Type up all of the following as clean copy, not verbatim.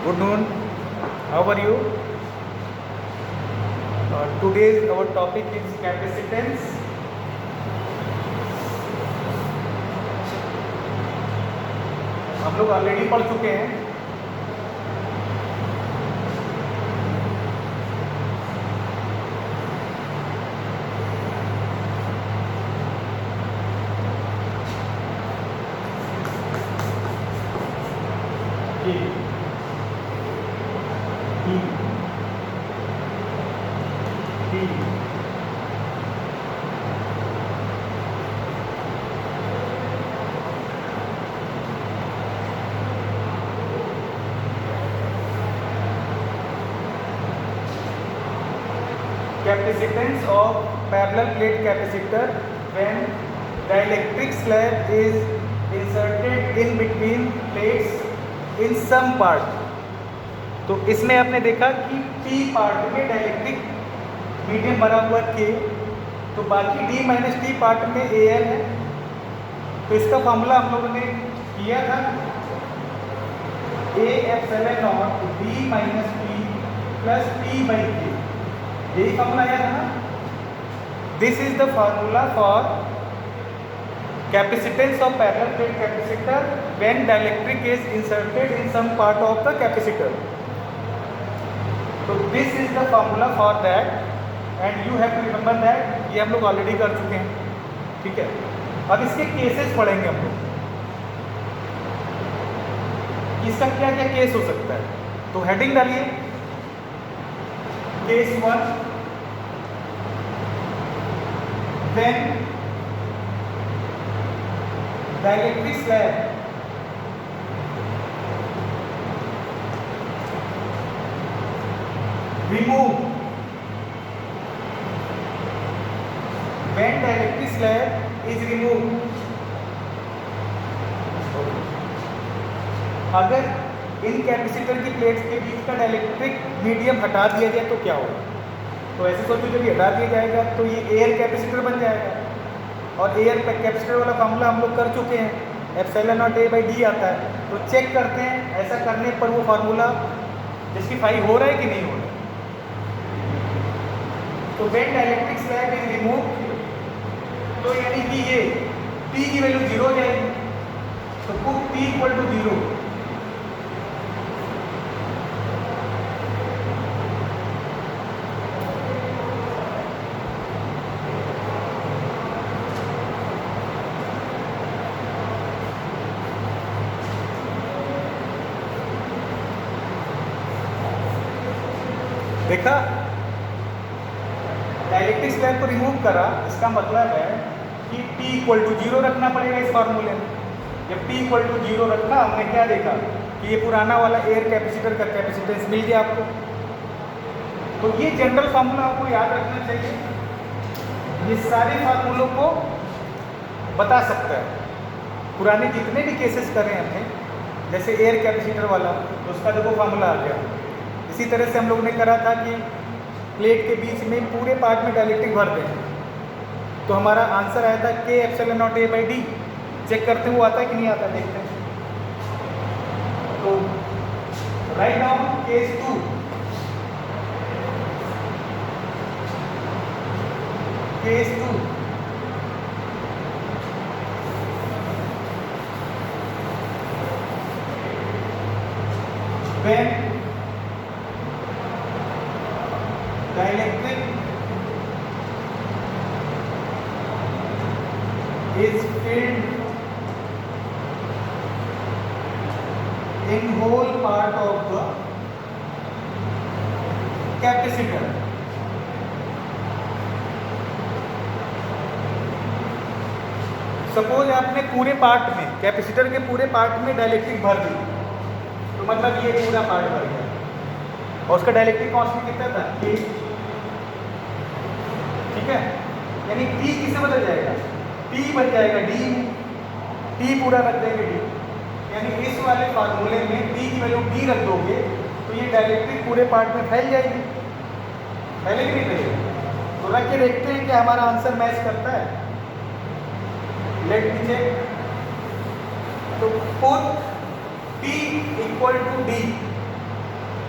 Good noon. How are you? Today's our topic is capacitance. हम लोग already पढ़ चुके हैं. Capacitance of parallel plate capacitor when dielectric slab is inserted in between plates in some part. तो इसमें आपने देखा कि P पार्ट में डाइलेक्ट्रिक मीडियम बना हुआ K, तो बाकी D माइनस T पार्ट में AL है. तो इसका फॉर्मूला हम लोगों ने किया था A epsilon not D minus P plus P by K. यही फॉर्मूला आया था ना. This is the formula for capacitance of parallel plate capacitor when dielectric is inserted in some part of the capacitor. तो this is the formula for that and you have to remember that. ये हम लोग already कर चुके हैं. ठीक है. अब इसके केसेस पढ़ेंगे हम लोग. इसका क्या क्या केस हो सकता है. तो हेडिंग डालिए. Case 1, when dielectric slab removed, when dielectric slab is removed, अगर इन कैपेसिटर की प्लेट्स के बीच का डाइलेक्ट्रिक मीडियम हटा दिया जाए तो क्या होगा. तो ऐसे सोचो जब ये हटा दिया जाएगा तो ये एयर कैपेसिटर बन जाएगा. और एयर कैपेसिटर वाला फार्मूला हम लोग कर चुके हैं. Epsilon not A by D आता है. तो चेक करते हैं ऐसा करने पर वो फार्मूला जस्टिफाई हो रहा है कि नहीं हो रहा है. तो when dielectric slab is remove, तो यानी कि ये P की वैल्यू 0 हो जाएगी. तो पुट P इक्वल टू 0. देखा, डाइलेक्ट्रिक स्लैब को रिमूव करा. इसका मतलब है कि P इक्वल टू 0 रखना पड़ेगा इस फार्मूले में. जब P इक्वल टू 0 रखा, हमने क्या देखा कि ये पुराना वाला एयर कैपेसिटर का कैपेसिटेंस मिल गया आपको. तो ये जनरल फार्मूला आपको याद रखना चाहिए. ये सारे फार्मूलों को बता सकता है. पुराने जितने भी केसेस करें हमने, जैसे एयर कैपेसिटर वाला, तो उसका देखो फार्मूला आ गया. इसी तरह से हम लोगों ने करा था कि प्लेट के बीच में पूरे पार्ट में डाइलेक्ट्रिक भर दें. तो हमारा आंसर आया था K epsilon not A by D. Check करते हुए आता है कि नहीं आता, देखते हैं. तो write down case 2. Case 2, when dielectric is filled in whole part of the capacitor. Suppose आपने पूरे पार्ट में, कैपेसिटर के पूरे पार्ट में डाइलेक्ट्रिक भर दी. तो मतलब ये पूरा पार्ट भर गया. और उसका डाइलेक्ट्रिक कांस्टेंट कितना था, K. ठीक है. यानी P किससे बदल जाएगा, P बन जाएगा D. P पूरा रख देंगे D. यानी इस वाले फार्मूले में P की वैल्यू D रख दोगे तो ये डाइलेक्ट्रिक पूरे पार्ट में फैल जाएगी. फैलेगी नहीं फैलेगी. तो रख के देखते हैं कि हमारा आंसर मैच करता है. Let me check. तो put P equal to D.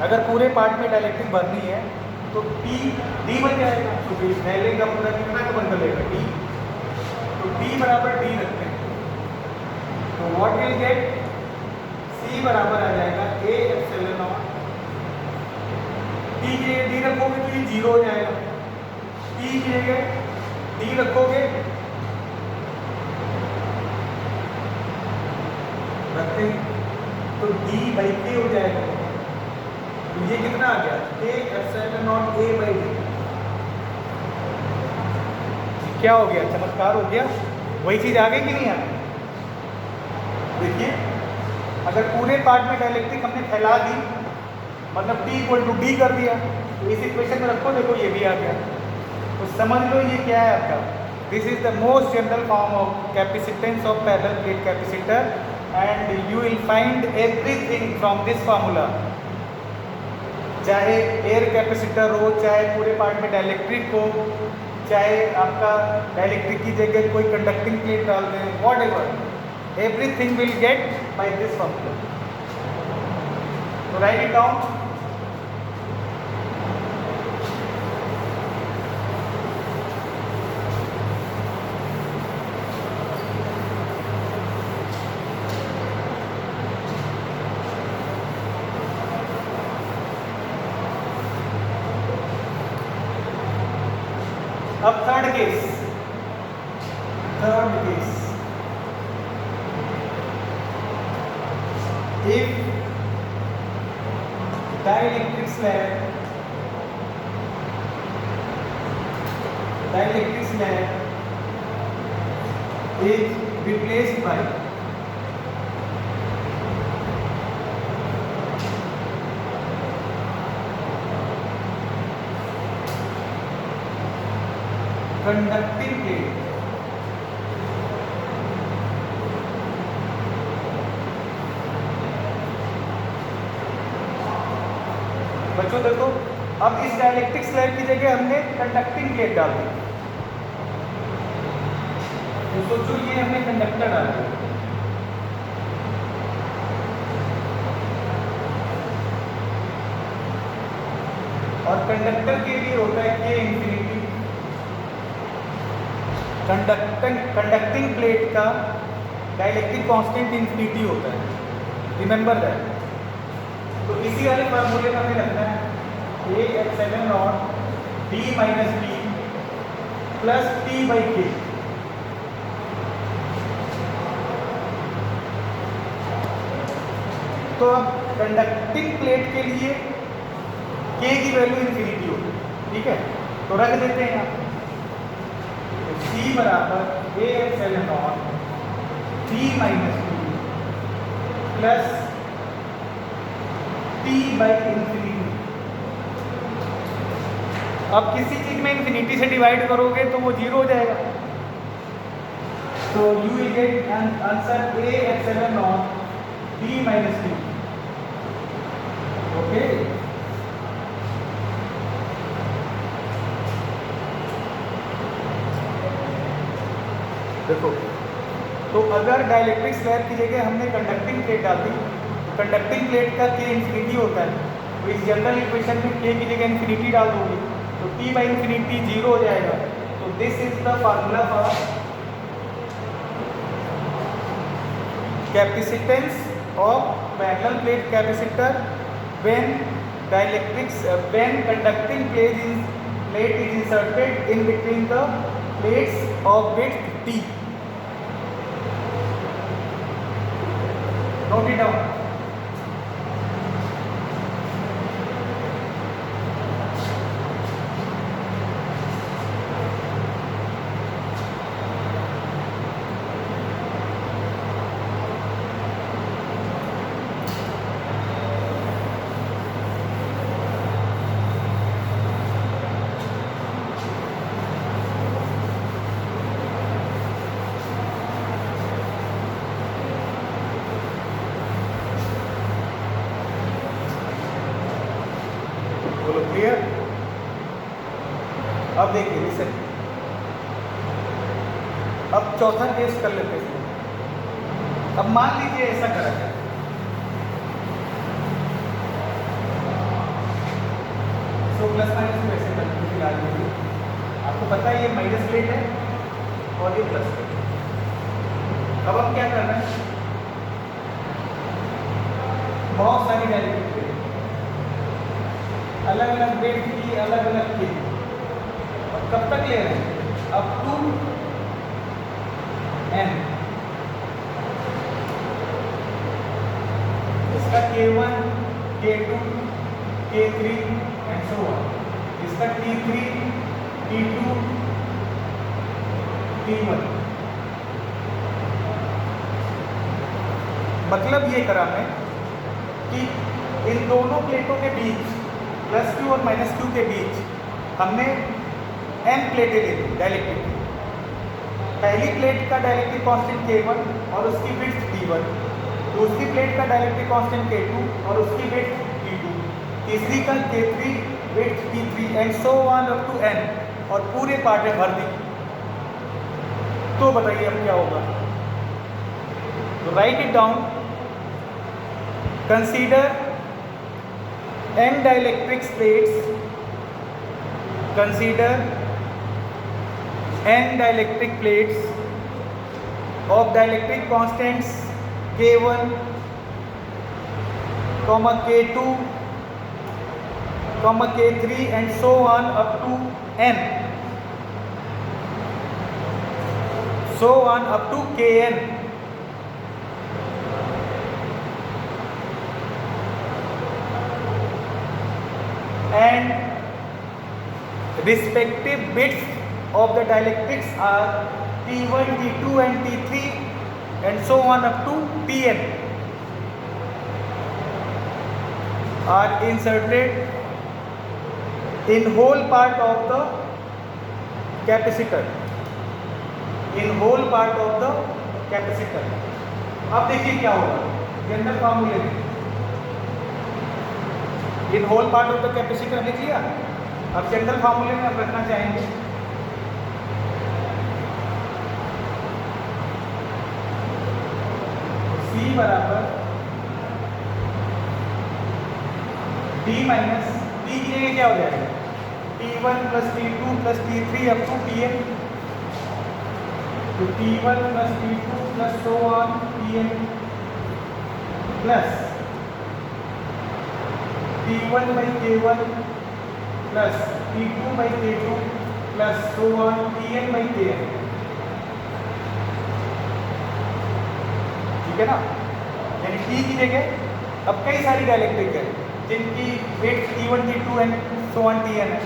अगर पूरे पार्ट में डाइलेक्ट्रिक भरनी है तो P D बन जाएगा, तो पहले का पूरा कितना का बन लेगा D, तो D बराबर D रखते हैं, तो व्हाट विल गेट C बराबर आ जाएगा A एप्सिलॉन नॉट, P के D रखोगे तो ये 0 हो जाएगा, P के जगह D रखोगे रखते हैं तो D बाई K हो जाएगा, तो ये कितना आ गया A epsilon not A by D, क्या हो गया, चमत्कार हो गया, वही चीज आ गई कि नहीं आ गई। देखिए अगर पूरे पार्ट में डाइलेक्ट्रिक हमने फैला दी, मतलब T इक्वल टू D कर दिया, तो इस इक्वेशन में रखो, देखो ये भी आ गया, तो समझ लो ये क्या है आपका, this is the most general form of capacitance of parallel plate capacitor and you will find everything from this formula, चाहे एयर कैपेसिटर हो, चाहे पूरे पार्ट में डाइलेक्ट्रिक हो, चाहे आपका डाइलेक्ट्रिक की जगह कोई कंडक्टिंग प्लेट डाल दें, whatever, everything will get by this formula, तो राइट इट डाउन। अब third case, if dielectric slab is replaced by conducting plate, बच्चों देखो अब इस डाइलेक्ट्रिक स्लैब की जगह हमने कंडक्टिंग प्लेट डाल दी, तो सोचो ये हमने कंडक्टर डाल दिया, और कंडक्टर के लिए होता है K इंफिनिटी, कंडक्टिंग प्लेट का डाइलेक्ट्रिक कांस्टेंट इंफिनिटी होता है, रिमेंबर दैट। तो इसी वाले फार्मूले का हमें रखना है A epsilon not D minus T plus T by K, तो अब कंडक्टिंग प्लेट के लिए K की वैल्यू इंफिनिटी होगी, ठीक है, तो रख देते हैं यहाँ, C बराबर A epsilon not D minus T plus T by infinity. अब किसी चीज में इंफिनिटी से डिवाइड करोगे तो वो 0 हो जाएगा, तो you will get answer A epsilon not D minus T, okay. देखो तो अगर डाइलेक्ट्रिक स्लैब की जगह हमने कंडक्टिंग प्लेट डाल दी, कंडक्टिंग प्लेट का K इंफिनिटी होता है, तो इस जनरल इक्वेशन में K की जगह इंफिनिटी डाल दोगे तो T बाई इंफिनिटी 0 हो जाएगा, तो this is the formula for capacitance of parallel plate capacitor when conducting plate is inserted in between the plates of width T। Note it down. Clear. अब देखिए लिसन, अब चौथा केस कर लेते हैं। अब मान लीजिए ऐसा करा जाए, इसको प्लस माइनस को ऐसे करके फिलहाल लीजिए। आपको पता है ये माइनस प्लेट है और ये प्लस प्लेट है। अब हम क्या कर रहे हैं, बहुत सारी डायरेक्ट्रिक प्लेट, अलग अलग वेट की अलग अलग की, और कब तक ले रहे हैं, अप टू n। इसका K1, K2, K3 and so on. इसका T3, T2, T1। मतलब ये करा मैं कि इन दोनों प्लेटों के बीच, प्लस क्यू और माइनस क्यू के बीच हमने n प्लेटें ले ली डाइलेक्ट्रिक। पहली प्लेट का डाइलेक्ट्रिक कांस्टेंट K1 और उसकी विड्थ T1, दूसरी प्लेट का डाइलेक्ट्रिक कांस्टेंट K2 और उसकी विड्थ T2, तीसरी का K3 width T3 and so on up to n, और पूरे पार्ट में भर दी। तो बताइए अब क्या होगा। तो write it down, consider n dielectric plates, consider n dielectric plates of dielectric constants K1, K2, K3 and so on up to n, so on up to Kn, and respective bits of the dielectrics are T1, T2 and T3 and so on up to Tn are inserted in whole part of the capacitor, in whole part of the capacitor। अब देखिए क्या होगा, general फार्मूले में in whole part of the capacitor लिख लिया। अब general फार्मूले में हम रखना चाहेंगे C बराबर D माइनस D की जगह क्या हो जाएगा, T1 plus T2 plus T3 up to Tn, तो T1 plus T2 plus so on Tn plus T1 by K1 plus T2 by K2 plus so on Tn by Kn। ठीक है ना, यानी T की जगह अब कई सारी डाइलेक्ट्रिक है जिनकी weight T1, T2 and so on Tn है,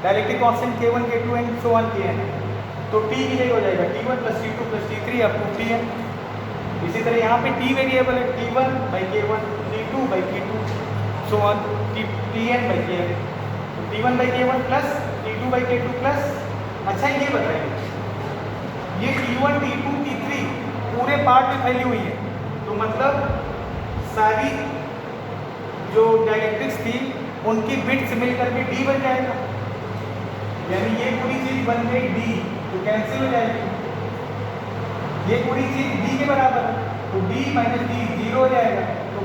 dielectric constant K1, K2 and so on Kn है, तो T की जगह हो जाएगा T1 plus T2 plus T3 up to Tn। इसी तरह यहाँ पे T वेरिएबल है, T1 by K1, T2 by K2 so on Tn by Kn, तो T1 by K1 plus T2 by K2 plus. अच्छा ये बताइए, ये T1, T2, T3 पूरे पार्ट में फैली हुई है, तो मतलब सारी जो डाइलेक्ट्रिक्स थी उनकी बिट्स मिलकर के D बन जाएगा, यानी ये पूरी चीज बन गई D, तो कैंसिल हो जाएगी। ये पूरी चीज D के बराबर है, तो D माइनस D 0 हो जाएगा, तो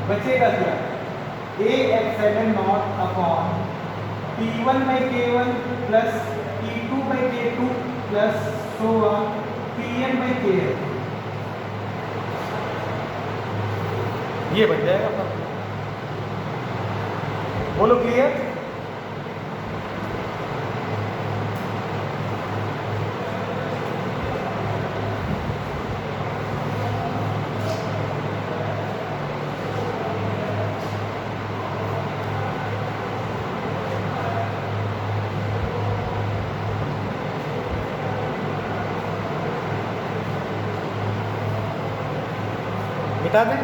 बचेगा क्या, A epsilon not upon T1 by K1 plus T2 by K2 plus so on Tn by Kn। ये बन जाएगा अपना। बोलो क्लियर। मिटा दें।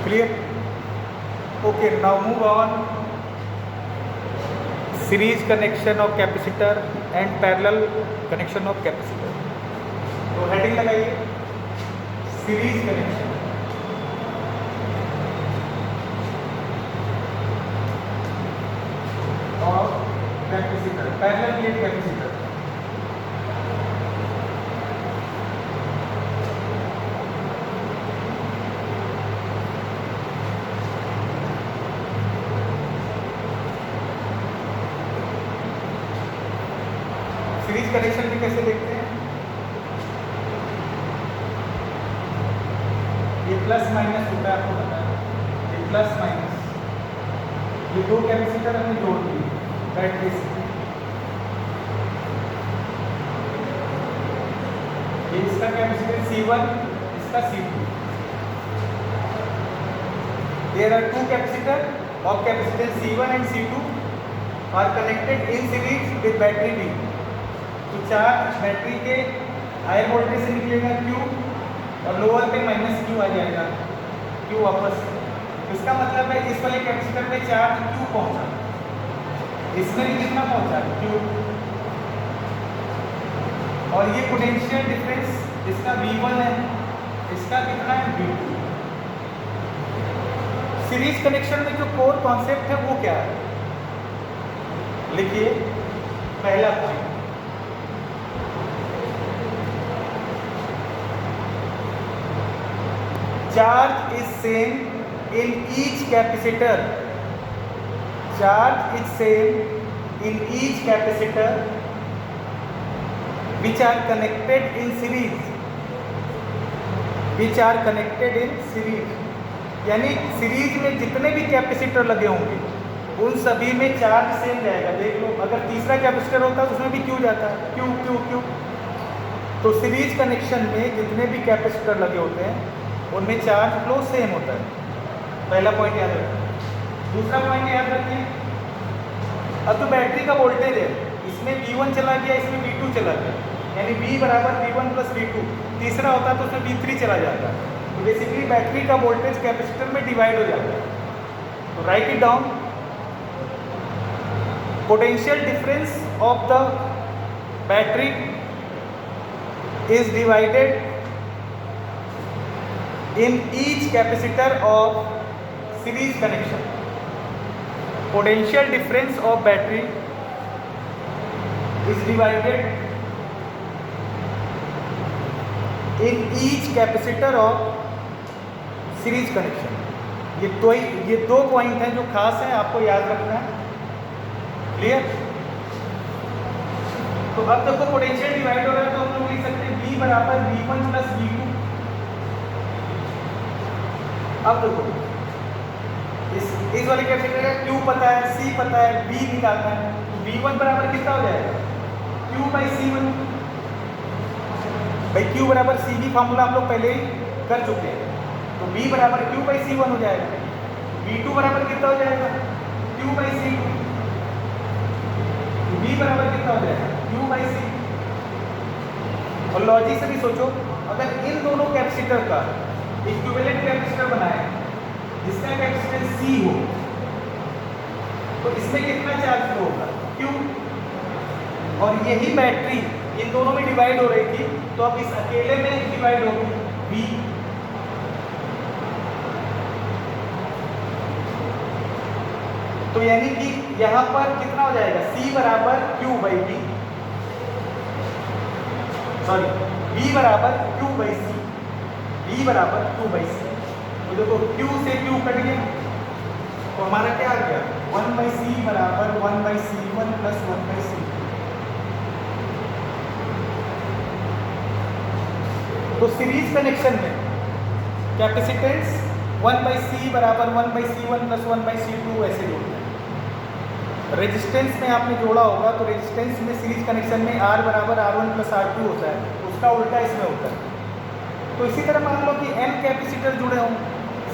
Clear? Okay, now move on. Series connection of capacitor and parallel connection of capacitor. तो heading लगाइए, series connection और capacitor, parallel plate capacitor. Series connection में कैसे देखते हैं? ये प्लस माइनस होता है, आपको पता है, ये प्लस माइनस, ये दो कैपेसिटर हमने जोड़ दिए बैटरी से। ये इसका कैपेसिटर C1, इसका C2। There are two capacitor of capacitance C1 and C2 are connected in series with battery B। तो चार्ज बैटरी के हायर वोल्टेज से निकलेगा Q और लोअर पे माइनस Q आ जाएगा, Q वापस। इसका मतलब है इस वाले कैपेसिटर में चार्ज Q पहुंचा, इसमें भी कितना पहुंचा Q। और ये पोटेंशियल डिफरेंस इसका V1 है, इसका कितना है V2। सीरीज कनेक्शन में जो कोर कॉन्सेप्ट है वो क्या है? लिखिए, पहला point, charge is same in each capacitor, charge is same in each capacitor which are connected in series, which are connected in series। यानी सीरीज में जितने भी कैपेसिटर लगे होंगे उन सभी में चार्ज सेम जाएगा। देख लो, अगर तीसरा कैपेसिटर होता है उसमें भी क्यू जाता है, क्यू क्यू क्यू। तो सीरीज कनेक्शन में जितने भी कैपेसिटर लगे होते हैं उनमें चार्ज फ्लो सेम होता है। पहला पॉइंट याद रखिए। दूसरा पॉइंट याद रखिए, अब तो बैटरी का वोल्टेज है, इसमें V1 चला गया, इसमें V2 चला गया, यानी V बराबर V1 प्लस V2। तीसरा होता तो उसमें V3 चला जाता। तो बेसिकली बैटरी का वोल्टेज कैपेसिटर में डिवाइड हो जाता है। तो write it down, potential difference of the battery is divided in each capacitor of series connection। potential difference of battery is divided in each capacitor of series connection। ये दो point हैं जो खास हैं, आपको याद रखना है। क्लियर? तो अब देखो पोटेंशियल डिवाइड हो रहा है तो हम लोग लिख सकते हैं V बराबर V1 प्लस V2। अब देखो, इस वाले कैपेसिटर का Q पता है, C पता है, V निकालना है। तो V1 बराबर कितना हो जाएगा? Q by C1। भाई Q बराबर C की फॉर्मूला हम लोग पहले ही कर चुके हैं, तो V बराबर Q बाई C1 हो जाएगा। V2 बराबर कितना हो जाएगा? Q by C2। V बराबर कितना हो जाएगा? Q by C। और लॉजिक से भी सोचो, अगर इन दोनों कैपेसिटर का इक्विवेलेंट कैपेसिटर बनाए जिसका कैपेसिटेंस C हो, तो इसमें कितना चार्ज फ्लो होगा? Q। और यही बैटरी इन दोनों में डिवाइड हो रही थी, तो अब इस अकेले में डिवाइड होगी V। तो यानी कि यहां पर कितना हो जाएगा? C बराबर Q by V, sorry V बराबर Q बाई C, V बराबर Q बाई C। तो देखो Q से Q कट गया, तो हमारा क्या आ गया? 1 बाई C बराबर 1 by C1 plus 1 by C2। तो सीरीज कनेक्शन में कैपेसिटेंस 1 बाई C बराबर 1 by C1 plus 1 by C2 ऐसे जोड़ते हैं। रेजिस्टेंस में आपने जोड़ा होगा, तो रेजिस्टेंस में सीरीज कनेक्शन में R बराबर R1 प्लस R2 होता है, उसका उल्टा इसमें होता है। तो इसी तरह मान लो कि n कैपेसिटर जुड़े हों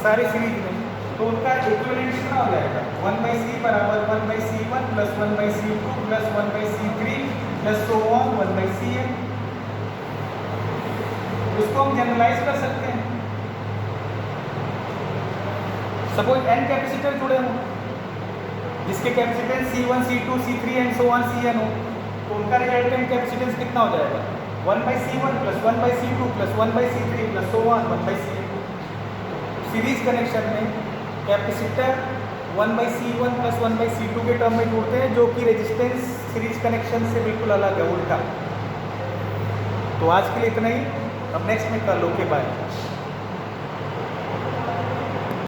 सारे सीरीज में, तो उनका इक्विवेलेंट कितना हो जाएगा? 1 बाई C बराबर 1 by C1 plus 1 by C2 plus 1 by C3 plus so on 1 by Cn। इसको हम जनरलाइज कर सकते हैं। सपोज n कैपेसिटर जुड़े हों जिसके capacitance C1, C2, C3 and so on Cn हो, तो उनका रिजल्टेंट कैपेसिटेंस कितना हो जाएगा? 1/C1 + 1/C2 + 1/C3 + so on 1/Cn। Series connection में कैपेसिटर 1/C1 + 1/C2 के टर्म में जुड़ते हैं, जो कि रेजिस्टेंस सीरीज कनेक्शन से बिल्कुल अलग है, उल्टा। तो आज के लिए इतना ही, अब नेक्स्ट में कर लो, के बाय।